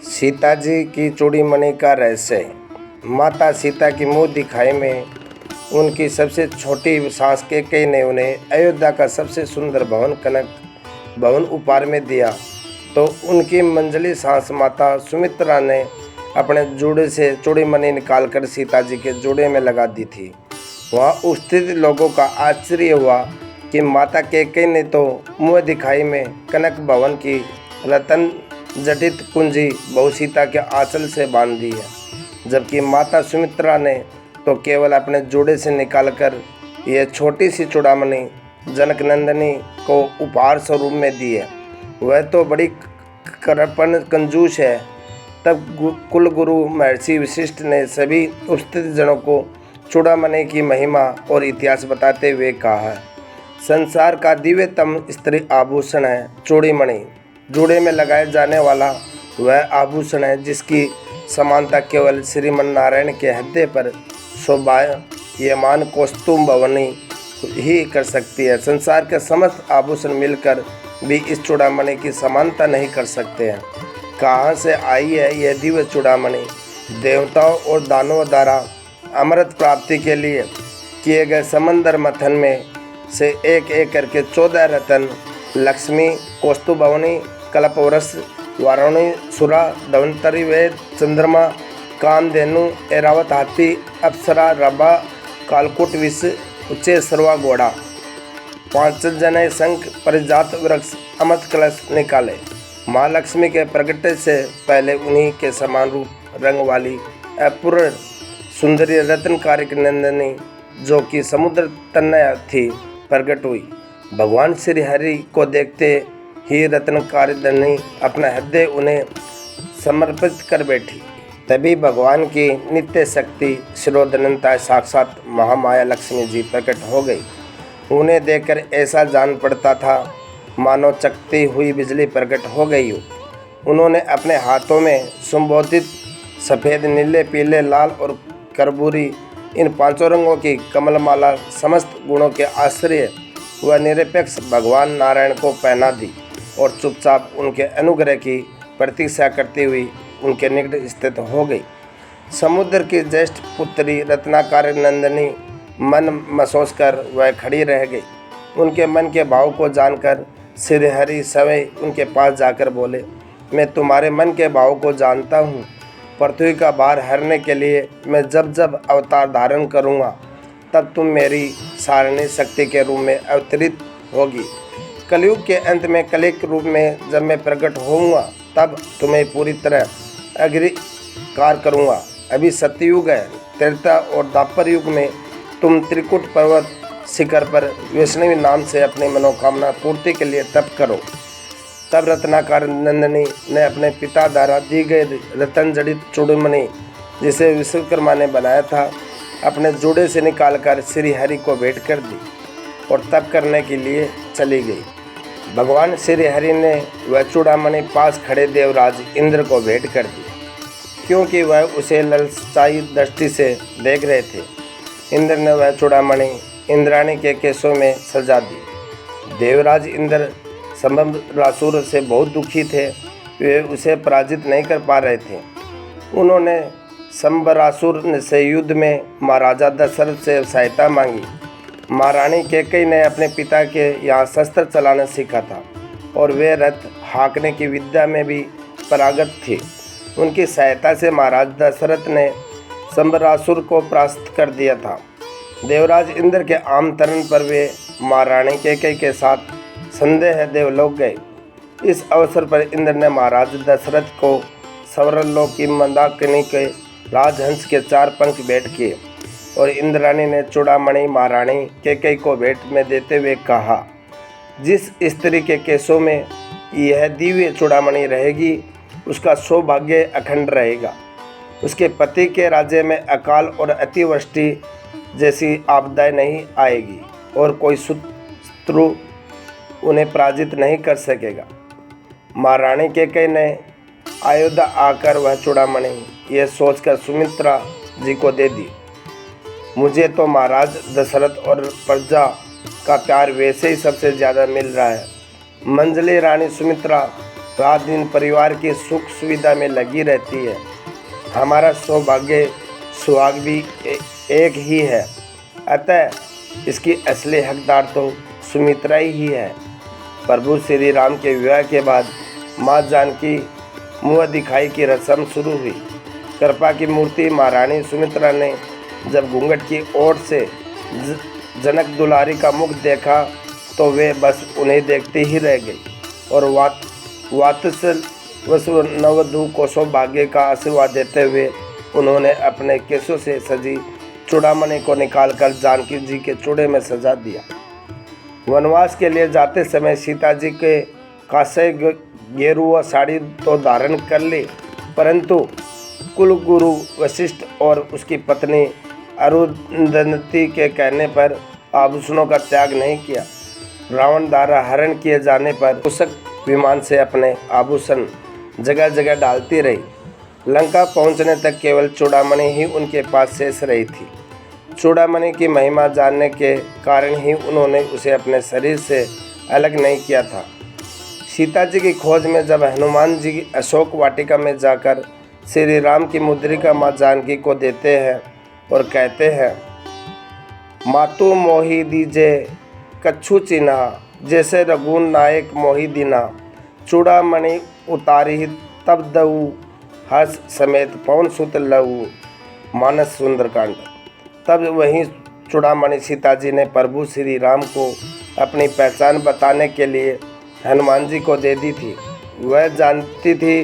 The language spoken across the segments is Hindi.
सीता जी की चूड़ीमणि का रहस्य। माता सीता की मुँह दिखाई में उनकी सबसे छोटी सास कैकेयी ने उन्हें अयोध्या का सबसे सुंदर भवन कनक भवन उपहार में दिया, तो उनकी मंझली सास माता सुमित्रा ने अपने जूड़े से चूड़ीमणि निकालकर सीता जी के जूड़े में लगा दी थी। वहाँ उपस्थित लोगों का आश्चर्य हुआ कि माता कैकेयी ने तो मुँह दिखाई में कनक भवन की रतन जटित कुंजी बहु सीता के आंचल से बांध दी है, जबकि माता सुमित्रा ने तो केवल अपने जूड़े से निकालकर यह छोटी सी चूड़ामणि जनक नंदिनी को उपहार स्वरूप में दी है। वह तो बड़ी करपन कंजूस है। तब कुलगुरु महर्षि वशिष्ठ ने सभी उपस्थित जनों को चूड़ामणि की महिमा और इतिहास बताते हुए कहा है, संसार का दिव्यतम स्त्री आभूषण है चूड़ीमणि। जूड़े में लगाए जाने वाला वह आभूषण है जिसकी समानता केवल श्रीमन नारायण के हृदय पर शोभायमान कौस्तुभ भवनी ही कर सकती है। संसार के समस्त आभूषण मिलकर भी इस चूड़ामणि की समानता नहीं कर सकते हैं। कहाँ से आई है यह दिव्य चूड़ामणि? देवताओं और दानवों द्वारा अमृत प्राप्ति के लिए किए गए समंदर मंथन में से एक एक करके 14 रत्न लक्ष्मी, कौस्तुभ भवनी, कल्पवृक्ष, वारुणी, सुरा, धन्वंतरि, वेद, चंद्रमा, कामधेनु, ऐरावत हाथी, अप्सरा, रंभा, कालकूट विष, उच्चे सर्वा घोड़ा, 5 जने शंख, परिजात वृक्ष, अमृत कलश निकाले। महालक्ष्मी के प्रगट से पहले उन्हीं के समान रूप रंग वाली अपूर्व सुंदरी रत्नकारी नंदिनी, जो कि समुद्र तनया थी, प्रकट हुई। भगवान श्री हरि को देखते ही रत्नकारिणी अपना हृदय उन्हें समर्पित कर बैठी। तभी भगवान की नित्य शक्ति शिरोधनता साक्षात महामाया लक्ष्मी जी प्रकट हो गई। उन्हें देखकर ऐसा जान पड़ता था मानो चकती हुई बिजली प्रकट हो गई हो। उन्होंने अपने हाथों में संबोधित सफ़ेद, नीले, पीले, लाल और करबूरी इन 5 रंगों की कमलमाला समस्त गुणों के आश्रय व निरपेक्ष भगवान नारायण को पहना दी और चुपचाप उनके अनुग्रह की प्रतीक्षा करती हुई उनके निकट स्थित हो गई। समुद्र की ज्येष्ठ पुत्री रत्नाकर नंदिनी मन महसूस कर वह खड़ी रह गई। उनके मन के भाव को जानकर श्री हरि स्वयं उनके पास जाकर बोले, मैं तुम्हारे मन के भाव को जानता हूँ। पृथ्वी का भार हरने के लिए मैं जब जब अवतार धारण करूँगा तब तुम मेरी सारणी शक्ति के रूप में अवतरित होगी। कलयुग के अंत में कलिक रूप में जब मैं प्रकट होऊंगा तब तुम्हें पूरी तरह अग्निकार करूँगा। अभी सत्ययुग है, त्रेता और द्वापर युग में तुम त्रिकुट पर्वत शिखर पर वैष्णवी नाम से अपनी मनोकामना पूर्ति के लिए तप करो। तब रत्नाकर नंदिनी ने अपने पिता द्वारा दी गई रतन जड़ित चूड़ीमणि, जिसे विश्वकर्मा ने बनाया था, अपने जूड़े से निकालकर श्री हरि को भेंट कर दी और तप करने के लिए चली गई। भगवान श्री हरि ने वह चूड़ामणि पास खड़े देवराज इंद्र को भेंट कर दी, क्योंकि वह उसे ललचाई दृष्टि से देख रहे थे। इंद्र ने वह चूड़ामणि इंद्राणी के केशों में सजा दी। देवराज इंद्र संबरासुर से बहुत दुखी थे, वे उसे पराजित नहीं कर पा रहे थे। उन्होंने संबरासुर से युद्ध में महाराजा दशरथ से सहायता मांगी। महारानी कैकेयी ने अपने पिता के यहाँ शस्त्र चलाना सीखा था और वे रथ हाँकने की विद्या में भी पारंगत थी। उनकी सहायता से महाराज दशरथ ने संबरासुर को परास्त कर दिया था। देवराज इंद्र के आमंत्रण पर वे महारानी कैकेयी के साथ संदेह देवलोक गए। इस अवसर पर इंद्र ने महाराज दशरथ को स्वर्गलोक की मंदाकिनी के राजहंस के 4 पंख भेंट किए और इंद्राणी ने चूड़ामणि महारानी कैकेयी को भेंट में देते हुए कहा, जिस स्त्री के केशों में यह दिव्य चूड़ामणि रहेगी उसका सौभाग्य अखंड रहेगा। उसके पति के राज्य में अकाल और अतिवृष्टि जैसी आपदाएं नहीं आएगी और कोई शत्रु उन्हें पराजित नहीं कर सकेगा। महारानी कैकेयी ने अयोध्या आकर वह चूड़ामणि यह सोचकर सुमित्रा जी को दे दी, मुझे तो महाराज दशरथ और प्रजा का प्यार वैसे ही सबसे ज़्यादा मिल रहा है। मंझली रानी सुमित्रा रात दिन परिवार की सुख सुविधा में लगी रहती है। हमारा सौभाग्य सुहाग भी एक ही है, अतः इसकी असली हकदार तो सुमित्रा ही है। प्रभु श्री राम के विवाह के बाद माँ जानकी मुँह दिखाई की रस्म शुरू हुई। कृपा की मूर्ति महारानी सुमित्रा ने जब घूंघट की ओर से जनक दुलारी का मुख देखा तो वे बस उन्हें देखते ही रह गई और वात्सल्य नववधू को सौभाग्य का आशीर्वाद देते हुए उन्होंने अपने केसों से सजी चूड़ामणि को निकालकर जानकी जी के चूड़े में सजा दिया। वनवास के लिए जाते समय सीता जी के कांसे गेरुआ साड़ी तो धारण कर ली, परंतु कुलगुरु वशिष्ठ और उसकी पत्नी अरुंधति के कहने पर आभूषणों का त्याग नहीं किया। रावण द्वारा हरण किए जाने पर मूषक विमान से अपने आभूषण जगह जगह डालती रही। लंका पहुंचने तक केवल चूड़ामणि ही उनके पास शेष रही थी। चूड़ामणि की महिमा जानने के कारण ही उन्होंने उसे अपने शरीर से अलग नहीं किया था। सीता जी की खोज में जब हनुमान जी अशोक वाटिका में जाकर श्री राम की मुद्रिका माँ जानकी को देते हैं और कहते हैं, मातु मोहि दीजे कछु चिन्हा, जैसे रघुन नायक मोहि दीना, चूड़ामणि उतारी तब दऊ, हर्ष समेत पवन सुत लऊ। मानस सुंदरकांड। तब वहीं चूड़ामणि सीता जी ने प्रभु श्री राम को अपनी पहचान बताने के लिए हनुमान जी को दे दी थी। वह जानती थी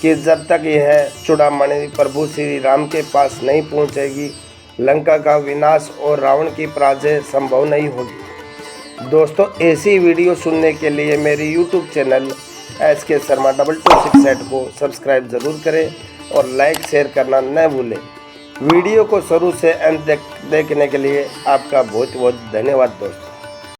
कि जब तक यह चूड़ामणि प्रभु श्री राम के पास नहीं पहुंचेगी, लंका का विनाश और रावण की पराजय संभव नहीं होगी। दोस्तों, ऐसी वीडियो सुनने के लिए मेरी YouTube चैनल SK Sharma 2268 को सब्सक्राइब ज़रूर करें और लाइक शेयर करना न भूलें। वीडियो को शुरू से अंत तक देखने के लिए आपका बहुत बहुत धन्यवाद दोस्तों।